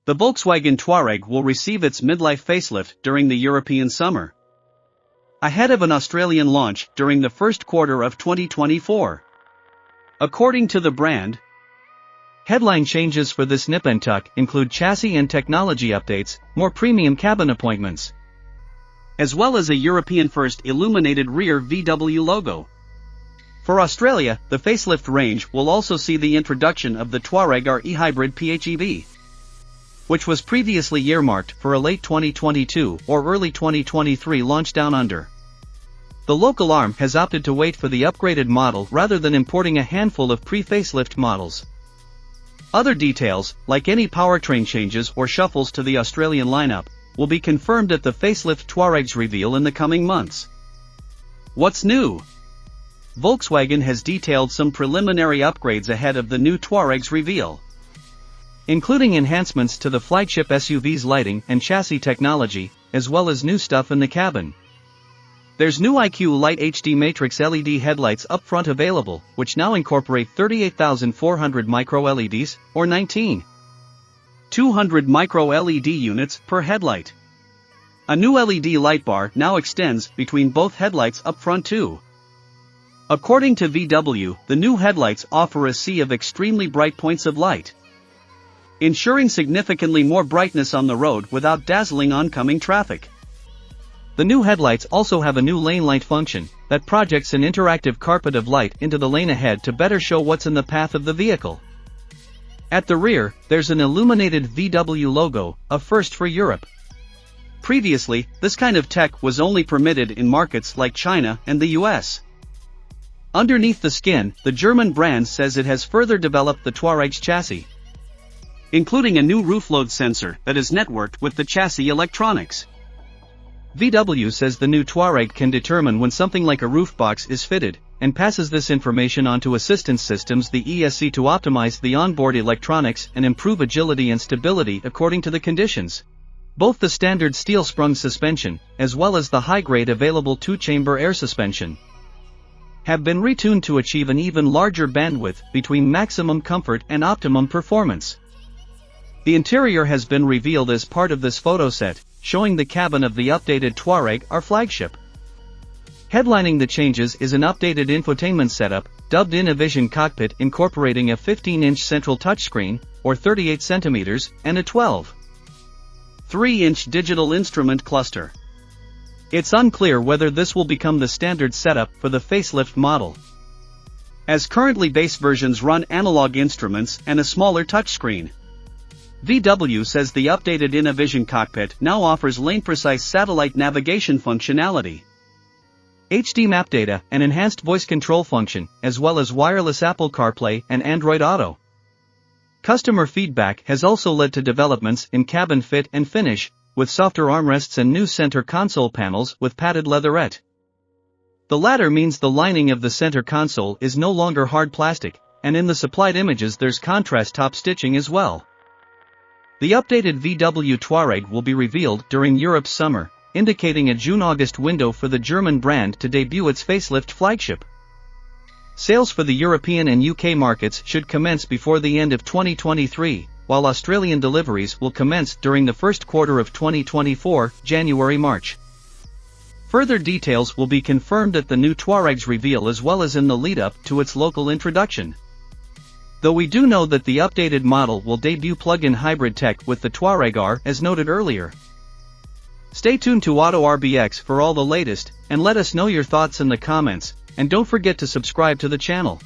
The Volkswagen Touareg will receive its midlife facelift during the European summer, ahead of an Australian launch during the first quarter of 2024. According to the brand, headline changes for this nip and tuck include chassis and technology updates, more premium cabin appointments, as well as a European-first illuminated rear VW logo. For Australia, the facelift range will also see the introduction of the Touareg RE Hybrid PHEV, which was previously earmarked for a late 2022 or early 2023 launch down under. The local arm has opted to wait for the upgraded model rather than importing a handful of pre-facelift models. Other details, like any powertrain changes or shuffles to the Australian lineup, will be confirmed at the facelift Touareg's reveal in the coming months. What's new? Volkswagen has detailed some preliminary upgrades ahead of the new Touareg's reveal, including enhancements to the flagship SUV's lighting and chassis technology, as well as new stuff in the cabin. There's new IQ Light HD Matrix LED headlights up front available, which now incorporate 38,400 micro-LEDs, or 19,200 micro-LED units per headlight. A new LED light bar now extends between both headlights up front too. According to VW, the new headlights offer a sea of extremely bright points of light, ensuring significantly more brightness on the road without dazzling oncoming traffic. The new headlights also have a new lane light function that projects an interactive carpet of light into the lane ahead to better show what's in the path of the vehicle. At the rear, there's an illuminated VW logo, a first for Europe. Previously, this kind of tech was only permitted in markets like China and the US. Underneath the skin, the German brand says it has further developed the Touareg's chassis, including a new roof load sensor that is networked with the chassis electronics. VW says the new Touareg can determine when something like a roof box is fitted, and passes this information on to assistance systems the ESC to optimize the onboard electronics and improve agility and stability according to the conditions. Both the standard steel-sprung suspension, as well as the high-grade available two-chamber air suspension, have been retuned to achieve an even larger bandwidth between maximum comfort and optimum performance. The interior has been revealed as part of this photo set, showing the cabin of the updated Touareg, our flagship. Headlining the changes is an updated infotainment setup, dubbed InnoVision Cockpit, incorporating a 15-inch central touchscreen, or 38 centimeters, and a 12.3-inch digital instrument cluster. It's unclear whether this will become the standard setup for the facelift model, as currently base versions run analog instruments and a smaller touchscreen. VW says the updated InnoVision Cockpit now offers lane-precise satellite navigation functionality, HD map data, and enhanced voice control function, as well as wireless Apple CarPlay and Android Auto. Customer feedback has also led to developments in cabin fit and finish, with softer armrests and new center console panels with padded leatherette. The latter means the lining of the center console is no longer hard plastic, and in the supplied images there's contrast top stitching as well. The updated VW Touareg will be revealed during Europe's summer, indicating a June-August window for the German brand to debut its facelift flagship. Sales for the European and UK markets should commence before the end of 2023, while Australian deliveries will commence during the first quarter of 2024, January-March. Further details will be confirmed at the new Touareg's reveal as well as in the lead-up to its local introduction. Though we do know that the updated model will debut plug-in hybrid tech with the Touareg R as noted earlier. Stay tuned to Auto RBX for all the latest, and let us know your thoughts in the comments, and don't forget to subscribe to the channel.